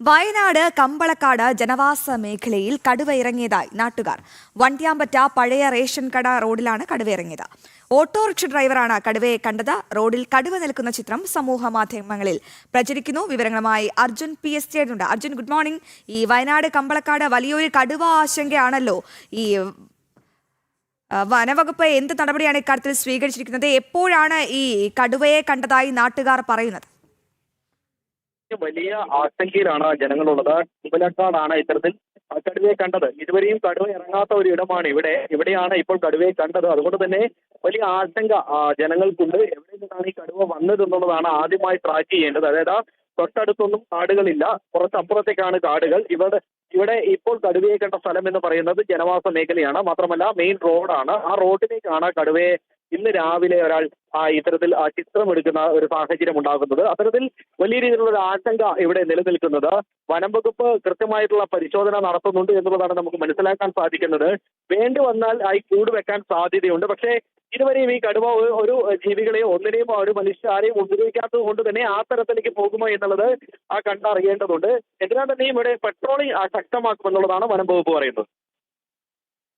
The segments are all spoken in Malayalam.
വയനാട് കമ്പളക്കാട് ജനവാസ മേഖലയിൽ കടുവ ഇറങ്ങിയതായി നാട്ടുകാർ. വണ്ടിയാമ്പറ്റ പഴയ റേഷൻ കട റോഡിലാണ് കടുവ ഇറങ്ങിയത്. ഓട്ടോറിക്ഷ ഡ്രൈവറാണ് കടുവയെ കണ്ടത്. റോഡിൽ കടുവ നിൽക്കുന്ന ചിത്രം സമൂഹ മാധ്യമങ്ങളിൽ പ്രചരിക്കുന്നു. വിവരങ്ങളുമായി അർജുൻ PS ചേരുന്നുണ്ട്. Arjun, good morning. ഈ വയനാട് കമ്പളക്കാട് വലിയൊരു കടുവ ആശങ്കയാണല്ലോ. ഈ വനവകുപ്പ് എന്ത് നടപടിയാണ് ഇക്കാര്യത്തിൽ സ്വീകരിച്ചിരിക്കുന്നത്? എപ്പോഴാണ് ഈ കടുവയെ കണ്ടതായി നാട്ടുകാർ പറയുന്നത്? വലിയ ആശങ്കയിലാണ് ജനങ്ങളുള്ളത്. കുമ്പലക്കാടാണ് ഇത്തരത്തിൽ കടുവയെ കണ്ടത്. ഇതുവരെയും കടുവ ഇറങ്ങാത്ത ഒരു ഇടമാണ് ഇവിടെയാണ് ഇപ്പോൾ കടുവയെ കണ്ടത്. അതുകൊണ്ട് തന്നെ വലിയ ആശങ്ക ജനങ്ങൾക്കുണ്ട്. എവിടെ നിന്നാണ് ഈ കടുവ വന്നത് എന്നുള്ളതാണ് ആദ്യമായി ട്രാക്ക് ചെയ്യേണ്ടത്. അതായത് തൊട്ടടുത്തൊന്നും കാടുകളില്ല, കുറച്ചപ്പുറത്തേക്കാണ് കാടുകൾ. ഇവിടെ ഇപ്പോൾ കടുവയെ കണ്ട സ്ഥലം എന്ന് പറയുന്നത് ജനവാസ മേഖലയാണ്. മാത്രമല്ല മെയിൻ റോഡാണ്. ആ റോഡിലേക്കാണ് കടുവയെ ഇന്ന് രാവിലെ ഒരാൾ ഇത്തരത്തിൽ ചിത്രമെടുക്കുന്ന ഒരു സാഹചര്യം ഉണ്ടാകുന്നത്. അത്തരത്തിൽ വലിയ രീതിയിലുള്ള ഒരു ആശങ്ക ഇവിടെ നിലനിൽക്കുന്നത്. വനം വകുപ്പ് കൃത്യമായിട്ടുള്ള പരിശോധന നടത്തുന്നുണ്ട് എന്നുള്ളതാണ് നമുക്ക് മനസ്സിലാക്കാൻ സാധിക്കുന്നത്. വേണ്ടി വന്നാൽ കൂട് വെക്കാൻ സാധ്യതയുണ്ട്. പക്ഷേ ഇതുവരെയും ഈ കടുവ ഒരു ജീവികളെയോ ഒന്നിനെയും ഒരു മനുഷ്യരെയും ഉപദ്രവിക്കാത്തത് കൊണ്ട് തന്നെ ആ തരത്തിലേക്ക് പോകുമോ എന്നുള്ളത് കണ്ടറിയേണ്ടതുണ്ട്. എന്തിനാ തന്നെയും ഇവിടെ പെട്രോളിംഗ് ശക്തമാക്കുമെന്നുള്ളതാണ് വനം വകുപ്പ് പറയുന്നത്.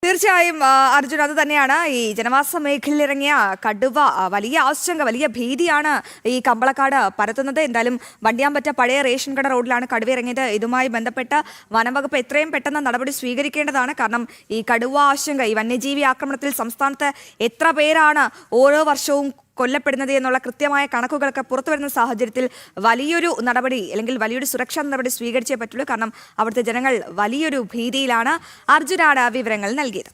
തീർച്ചയായും അർജുൻ, അത് തന്നെയാണ്. ഈ ജനവാസ മേഖലയിൽ ഇറങ്ങിയ കടുവ വലിയ ആശങ്ക, വലിയ ഭീതിയാണ് ഈ കമ്പളക്കാട് പരത്തുന്നത്. എന്തായാലും വണ്ടിയാമ്പറ്റ പഴയ റേഷൻ കട റോഡിലാണ് കടുവ ഇറങ്ങിയത്. ഇതുമായി ബന്ധപ്പെട്ട് വനംവകുപ്പ് എത്രയും പെട്ടെന്ന് നടപടി സ്വീകരിക്കേണ്ടതാണ്. കാരണം ഈ കടുവ ആശങ്ക, ഈ വന്യജീവി ആക്രമണത്തിൽ സംസ്ഥാനത്ത് എത്ര പേരാണ് ഓരോ വർഷവും കൊല്ലപ്പെടുന്നത് എന്നുള്ള കൃത്യമായ കണക്കുകളൊക്കെ പുറത്തു വരുന്ന സാഹചര്യത്തിൽ വലിയൊരു നടപടി അല്ലെങ്കിൽ വലിയൊരു സുരക്ഷാ നടപടി സ്വീകരിച്ചേ പറ്റുള്ളൂ. കാരണം അവിടുത്തെ ജനങ്ങൾ വലിയൊരു ഭീതിയിലാണ്. അർജുനാണ് വിവരങ്ങൾ നൽകിയത്.